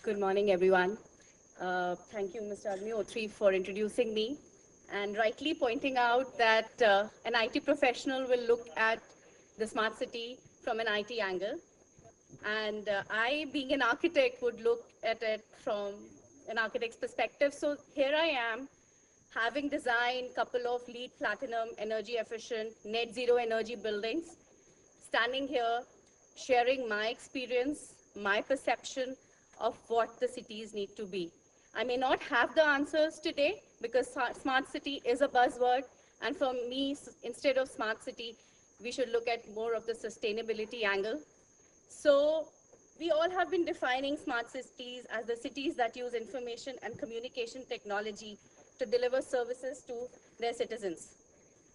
Good morning, everyone. Thank you, Mr. Agnihotri, for introducing me and rightly pointing out that an IT professional will look at the smart city from an IT angle. And I, being an architect, would look at it from an architect's perspective. So here I am, having designed a couple of LEED Platinum energy efficient net zero energy buildings, standing here sharing my experience, my perception of what the cities need to be. I may not have the answers today because smart city is a buzzword, and for me, instead of smart city, we should look at more of the sustainability angle. So we all have been defining smart cities as the cities that use information and communication technology to deliver services to their citizens.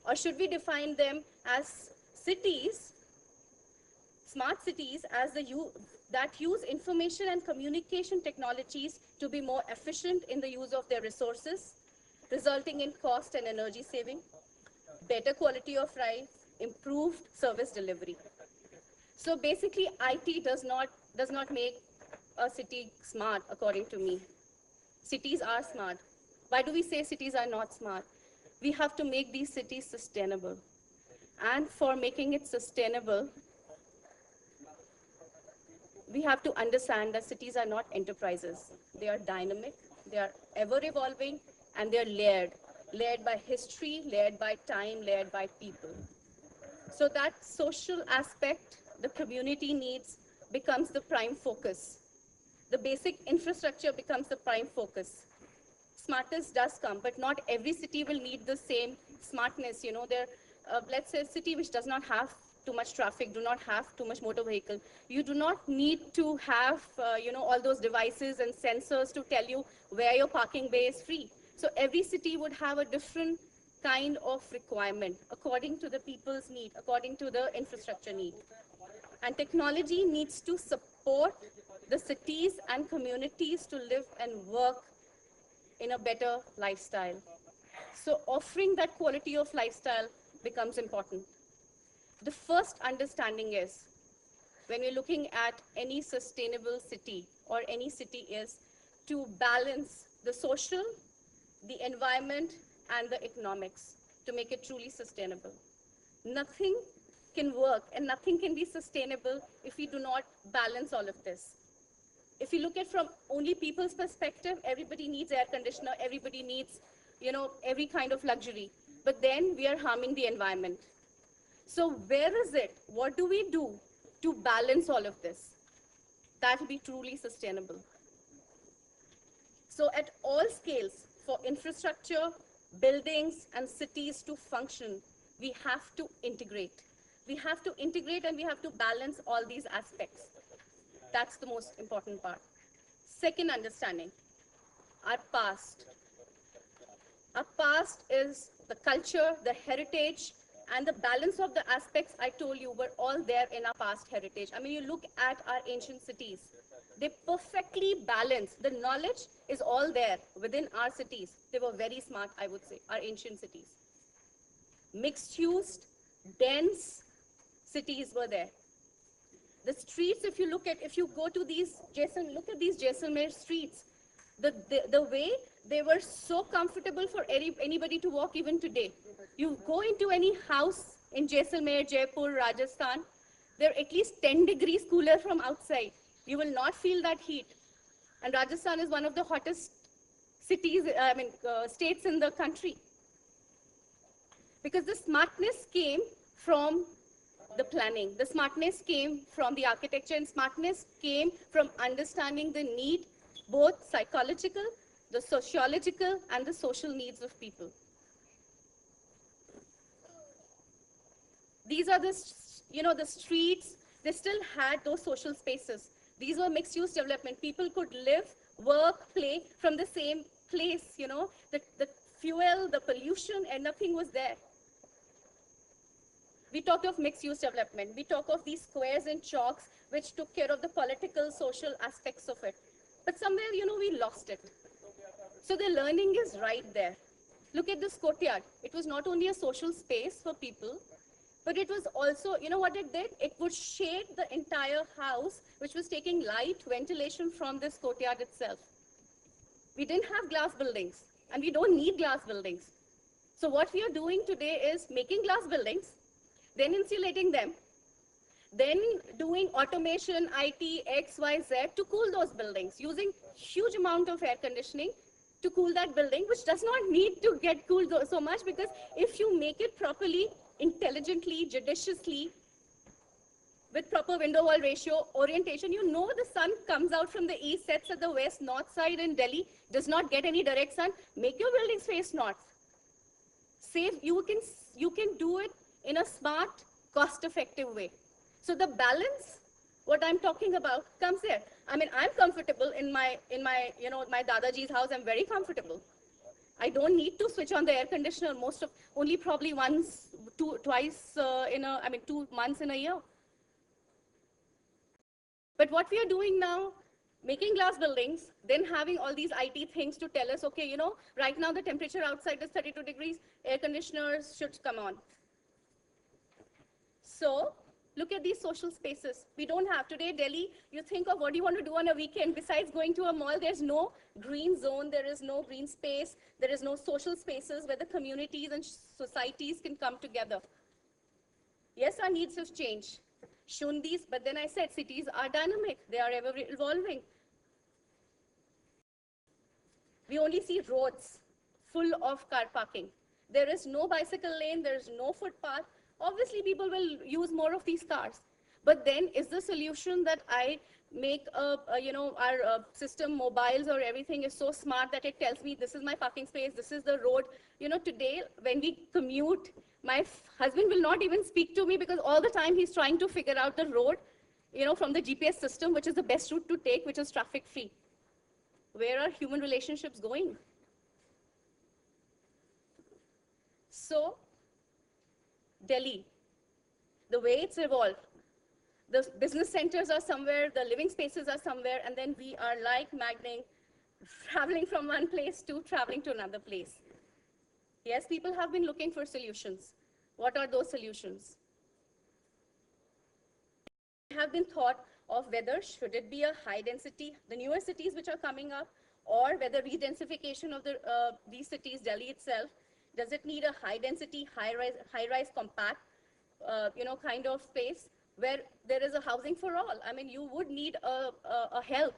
Or should we define them as cities, smart cities, as that use information and communication technologies to be more efficient in the use of their resources, resulting in cost and energy saving, better quality of life, improved service delivery. So basically, IT does not make a city smart, according to me. Cities are smart. Why do we say cities are not smart? We have to make these cities sustainable. And for making it sustainable, we have to understand that cities are not enterprises. They are dynamic, they are ever evolving, and they are layered by history, layered by time, layered by people. So that social aspect, the community needs, becomes the prime focus. The basic infrastructure becomes the prime focus. Smartness does come, but not every city will need the same smartness. Let's say a city which does not have too much traffic, do not have too much motor vehicle. You do not need to have, all those devices and sensors to tell you where your parking bay is free. So every city would have a different kind of requirement according to the people's need, according to the infrastructure need. And technology needs to support the cities and communities to live and work in a better lifestyle. So offering that quality of lifestyle becomes important. The first understanding is when we're looking at any sustainable city or any city is to balance the social, the environment, and the economics to make it truly sustainable. Nothing can work and nothing can be sustainable if we do not balance all of this. If you look at from only people's perspective, everybody needs air conditioner, everybody needs, every kind of luxury. But then we are harming the environment. So where is it? What do we do to balance all of this? That will be truly sustainable. So at all scales, for infrastructure, buildings, and cities to function, we have to integrate. We have to integrate and we have to balance all these aspects. That's the most important part. Second understanding, our past. Our past is the culture, the heritage, and the balance of the aspects I told you were all there in our past heritage. I mean, you look at our ancient cities. They perfectly balance. The knowledge is all there within our cities. They were very smart, I would say, our ancient cities. Mixed use, dense cities were there. The streets, if you go to these, look at these Jaisalmer streets. The way they were so comfortable for anybody to walk even today. You go into any house in Jaisalmer, Jaipur, Rajasthan, they're at least 10 degrees cooler from outside. You will not feel that heat. And Rajasthan is one of the hottest states in the country. Because the smartness came from the planning. The smartness came from the architecture, and smartness came from understanding the need, both psychological, the sociological, and the social needs of people. These are the streets, they still had those social spaces. These were mixed use development. People could live, work, play from the same place, the fuel, the pollution, and nothing was there. We talked of mixed use development. We talk of these squares and chalks, which took care of the political, social aspects of it. But somewhere, we lost it. So the learning is right there. Look at this courtyard. It was not only a social space for people, But it was also, you know what it did? It would shade the entire house, which was taking light, ventilation from this courtyard itself. We didn't have glass buildings, and we don't need glass buildings. So what we are doing today is making glass buildings, then insulating them, then doing automation, IT, X, Y, Z to cool those buildings, using huge amount of air conditioning to cool that building, which does not need to get cooled so much, because if you make it properly, intelligently, judiciously, with proper window wall ratio, orientation, you know the sun comes out from the east, sets at the west, north side in Delhi, does not get any direct sun, make your buildings face north. Save, you can do it in a smart, cost-effective way. So the balance, what I'm talking about, comes here. I mean, I'm comfortable in my my Dadaji's house. I'm very comfortable. I don't need to switch on the air conditioner only probably twice in a, 2 months in a year. But what we are doing now, making glass buildings, then having all these IT things to tell us, okay, you know, right now the temperature outside is 32 degrees, air conditioners should come on. So look at these social spaces. We don't have today, Delhi, you think of what do you want to do on a weekend besides going to a mall. There's no green zone, there is no green space, there is no social spaces where the communities and societies can come together. Yes, our needs have changed. Shown these, but then I said cities are dynamic, they are ever evolving. We only see roads full of car parking. There is no bicycle lane, there is no footpath. Obviously, people will use more of these cars. But then is the solution that I make our system, mobiles or everything is so smart that it tells me this is my parking space, this is the road. You know, today when we commute, my husband will not even speak to me because all the time he's trying to figure out the road, you know, from the GPS system, which is the best route to take, which is traffic free. Where are human relationships going? So, Delhi, the way it's evolved, the business centers are somewhere, the living spaces are somewhere, and then we are like magneting, traveling from one place to traveling to another place. Yes, people have been looking for solutions. What are those solutions? Have been thought of whether should it be a high density, the newer cities which are coming up, or whether re-densification of these cities, Delhi itself, does it need a high density, high rise compact, kind of space where there is a housing for all? I mean, you would need a help,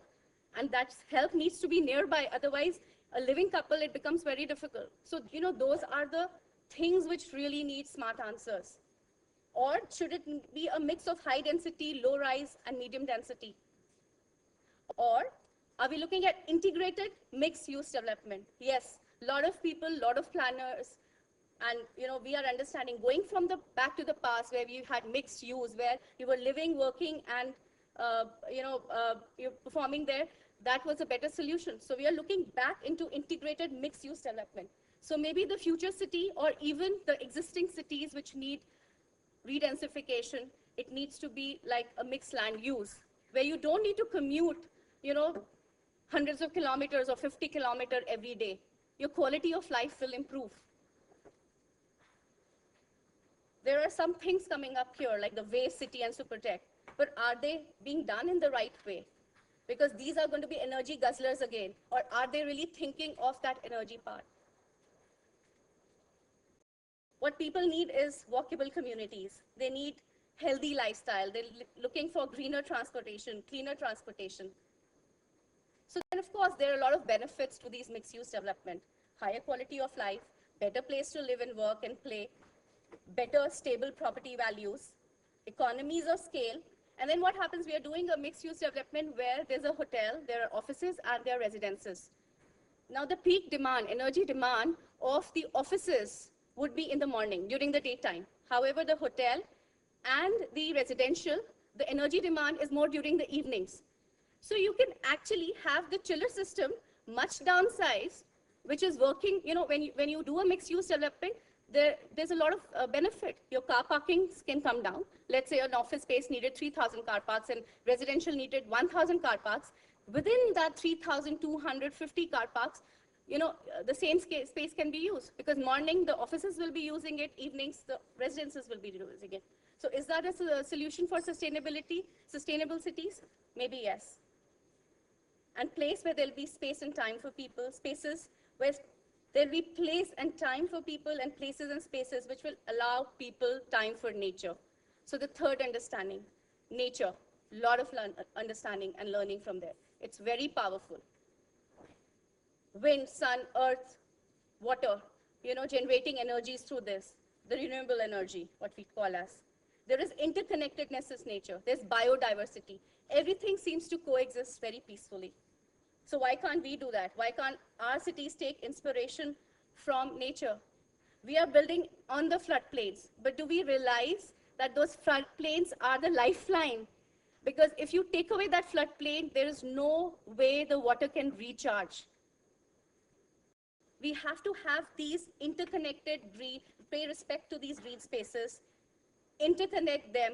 and that help needs to be nearby. Otherwise, a living couple, it becomes very difficult. So, you know, those are the things which really need smart answers. Or should it be a mix of high density, low rise, and medium density? Or are we looking at integrated mixed use development? Yes, a lot of people, a lot of planners, and you know, we are understanding going from the back to the past where we had mixed use, where you were living, working, and you're performing there. That was a better solution. So we are looking back into integrated mixed use development. So maybe the future city or even the existing cities which need redensification, it needs to be like a mixed land use where you don't need to commute, you know, hundreds of kilometers or 50 kilometers every day. Your quality of life will improve. There are some things coming up here like the Waste City and Supertech, but are they being done in the right way? Because these are going to be energy guzzlers again, or are they really thinking of that energy part? What people need is walkable communities. They need healthy lifestyle. They're looking for greener transportation, cleaner transportation. So then, of course, there are a lot of benefits to these mixed-use development. Higher quality of life, better place to live and work and play, better stable property values, economies of scale. And then what happens, we are doing a mixed-use development where there's a hotel, there are offices, and there are residences. Now, the peak demand, energy demand of the offices would be in the morning, during the daytime. However, the hotel and the residential, the energy demand is more during the evenings. So you can actually have the chiller system much downsized, which is working, you know, when you do a mixed-use development, there's a lot of benefit. Your car parkings can come down. Let's say an office space needed 3,000 car parks and residential needed 1,000 car parks. Within that 3,250 car parks, the same space can be used, because morning the offices will be using it, evenings the residences will be using it. So is that a solution for sustainability, sustainable cities? Maybe yes. And place where there'll be space and time for people, spaces where there'll be place and time for people, and places and spaces which will allow people time for nature. So the third understanding, nature, lot of understanding and learning from there. It's very powerful. Wind, sun, earth, water, generating energies through this, the renewable energy, what we call as. There is interconnectedness as nature. There's biodiversity. Everything seems to coexist very peacefully. So why can't we do that? Why can't our cities take inspiration from nature? We are building on the floodplains, but do we realize that those floodplains are the lifeline? Because if you take away that floodplain, there is no way the water can recharge. We have to have these interconnected pay respect to these green spaces, interconnect them,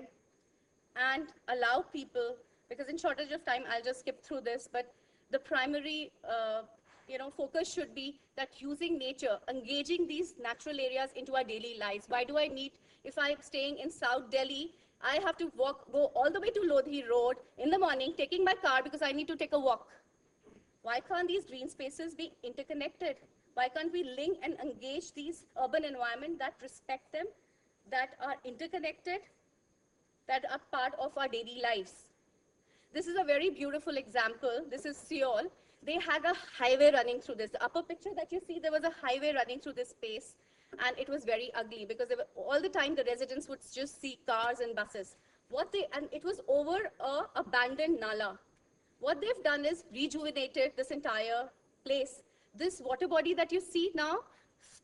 and allow people, because in shortage of time, I'll just skip through this, but the primary focus should be that using nature, engaging these natural areas into our daily lives. Why do I need, if I'm staying in South Delhi, I have to go all the way to Lodhi Road in the morning, taking my car because I need to take a walk. Why can't these green spaces be interconnected? Why can't we link and engage these urban environments that respect them, that are interconnected, that are part of our daily lives? This is a very beautiful example. This is Seoul. They had a highway running through this. The upper picture that you see, there was a highway running through this space, and it was very ugly because all the time the residents would just see cars and buses. And it was over an abandoned nala. What they've done is rejuvenated this entire place. This water body that you see now,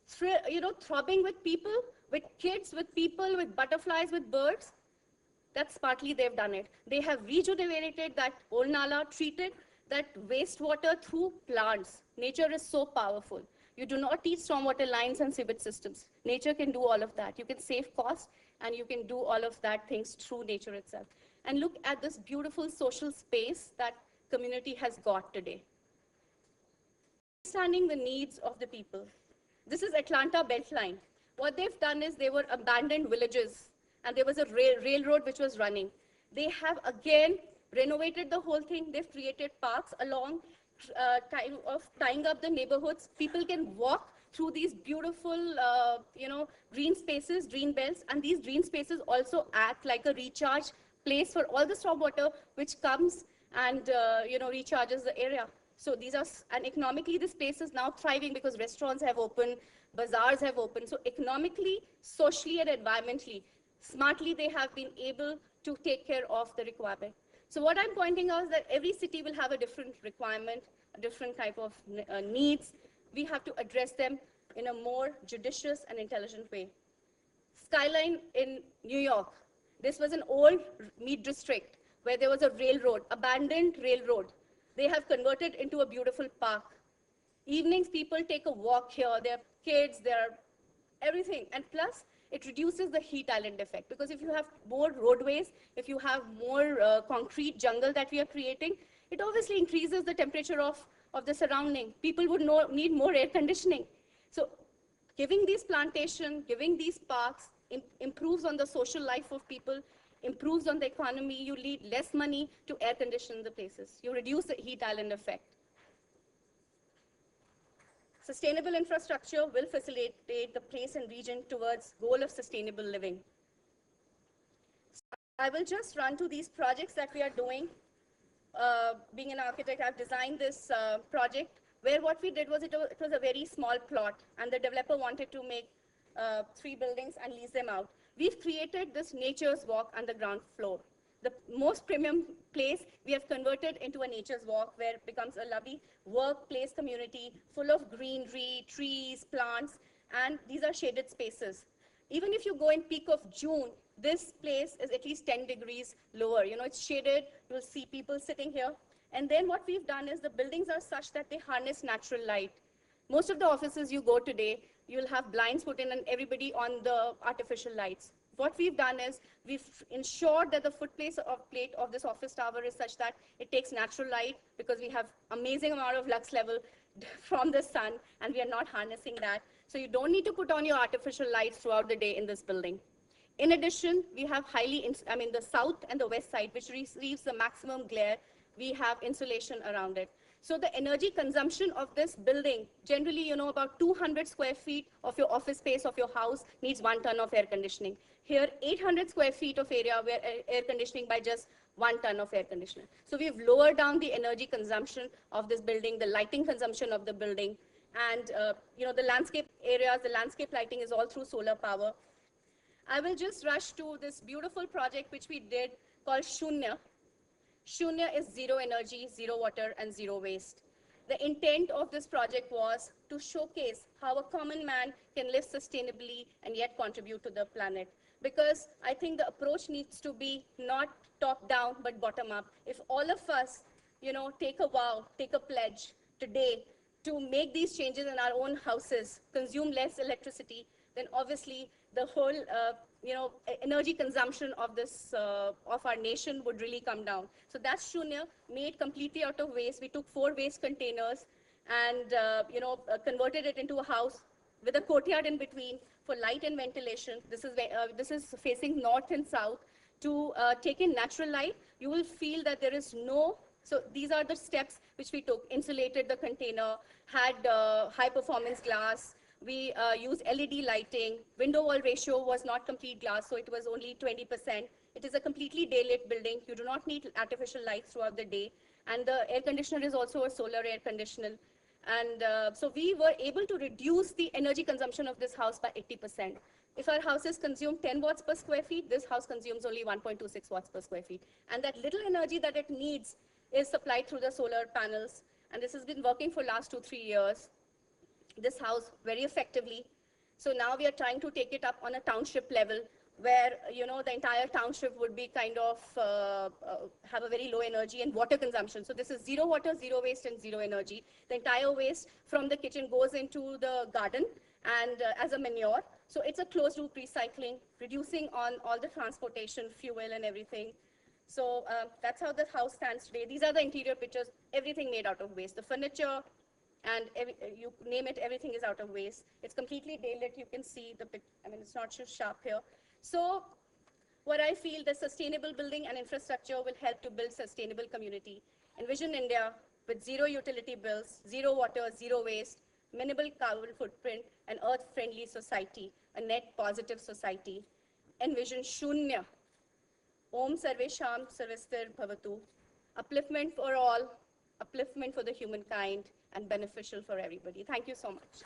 throbbing with people, with kids, with people, with butterflies, with birds, that's partly they've done it. They have rejuvenated that old nala, treated that wastewater through plants. Nature is so powerful. You do not need stormwater lines and sewage systems. Nature can do all of that. You can save costs, and you can do all of that things through nature itself. And look at this beautiful social space that community has got today. Understanding the needs of the people. This is Atlanta Beltline. What they've done is they were abandoned villages, and there was a railroad which was running. They have again renovated the whole thing. They've created parks along, tying up the neighborhoods. People can walk through these beautiful, green spaces, green belts, and these green spaces also act like a recharge place for all the stormwater which comes and recharges the area. So these are, and economically this place is now thriving because restaurants have opened, bazaars have opened. So economically, socially, and environmentally, smartly, they have been able to take care of the requirement. So what I'm pointing out is that every city will have a different requirement, a different type of needs. We have to address them in a more judicious and intelligent way. Skyline in New York. This was an old meat district where there was a railroad, abandoned railroad. They have converted into a beautiful park. Evenings, people take a walk here. There are kids, there are everything. And plus, it reduces the heat island effect, because if you have more roadways, if you have more concrete jungle that we are creating, it obviously increases the temperature of the surrounding. People would need more air conditioning. So giving these plantation, giving these parks improves on the social life of people, improves on the economy. You need less money to air condition the places. You reduce the heat island effect. Sustainable infrastructure will facilitate the place and region towards goal of sustainable living. So I will just run to these projects that we are doing. Being an architect, I've designed this project where what we did was it was a very small plot, and the developer wanted to make 3 buildings and lease them out. We've created this Nature's Walk on the ground floor. The most premium place we have converted into a Nature's Walk, where it becomes a lovely workplace community full of greenery, trees, plants, and these are shaded spaces. Even if you go in peak of June, this place is at least 10 degrees lower. It's shaded. You'll see people sitting here. And then what we've done is the buildings are such that they harness natural light. Most of the offices you go today, you'll have blinds put in and everybody on the artificial lights. What we've done is we've ensured that the plate of this office tower is such that it takes natural light, because we have amazing amount of lux level. from the sun, and we are not harnessing that. So you don't need to put on your artificial lights throughout the day in this building. In addition, we have the south and the west side, which receives the maximum glare, we have insulation around it. So the energy consumption of this building, generally, about 200 square feet of your office space of your house needs 1 ton of air conditioning. Here, 800 square feet of area, we're air conditioning by just 1 ton of air conditioner. So we've lowered down the energy consumption of this building, the lighting consumption of the building, and the landscape areas, the landscape lighting is all through solar power. I will just rush to this beautiful project which we did called Shunya. Shunya is zero energy, zero water, and zero waste. The intent of this project was to showcase how a common man can live sustainably and yet contribute to the planet. Because I think the approach needs to be not top down, but bottom up. If all of us, take a vow, take a pledge today to make these changes in our own houses, consume less electricity, then obviously the whole energy consumption of this of our nation would really come down. So that's Shunya, made completely out of waste. We took 4 waste containers and converted it into a house with a courtyard in between for light and ventilation. This is facing north and south. To take in natural light, you will feel that there is no. So these are the steps which we took. Insulated the container, had high performance glass. We used LED lighting. Window wall ratio was not complete glass, so it was only 20%. It is a completely day-lit building. You do not need artificial lights throughout the day. And the air conditioner is also a solar air conditioner. And so we were able to reduce the energy consumption of this house by 80%. If our houses consume 10 watts per square feet, this house consumes only 1.26 watts per square feet. And that little energy that it needs is supplied through the solar panels. And this has been working for last 2-3 years. This house very effectively. So now we are trying to take it up on a township level where, the entire township would be kind of have a very low energy and water consumption. So this is zero water, zero waste, and zero energy. The entire waste from the kitchen goes into the garden and as a manure. So it's a closed loop recycling, reducing on all the transportation, fuel, and everything. So that's how the house stands today. These are the interior pictures, everything made out of waste. The furniture, and you name it, everything is out of waste. It's completely daylit. You can see it's not so sharp here. So what I feel, the sustainable building and infrastructure will help to build sustainable community. Envision India with zero utility bills, zero water, zero waste, minimal carbon footprint, an earth-friendly society, a net positive society. Envision Shunya. Om Sarvesham Sarvestir Bhavatu. Upliftment for all, upliftment for the humankind, and beneficial for everybody. Thank you so much.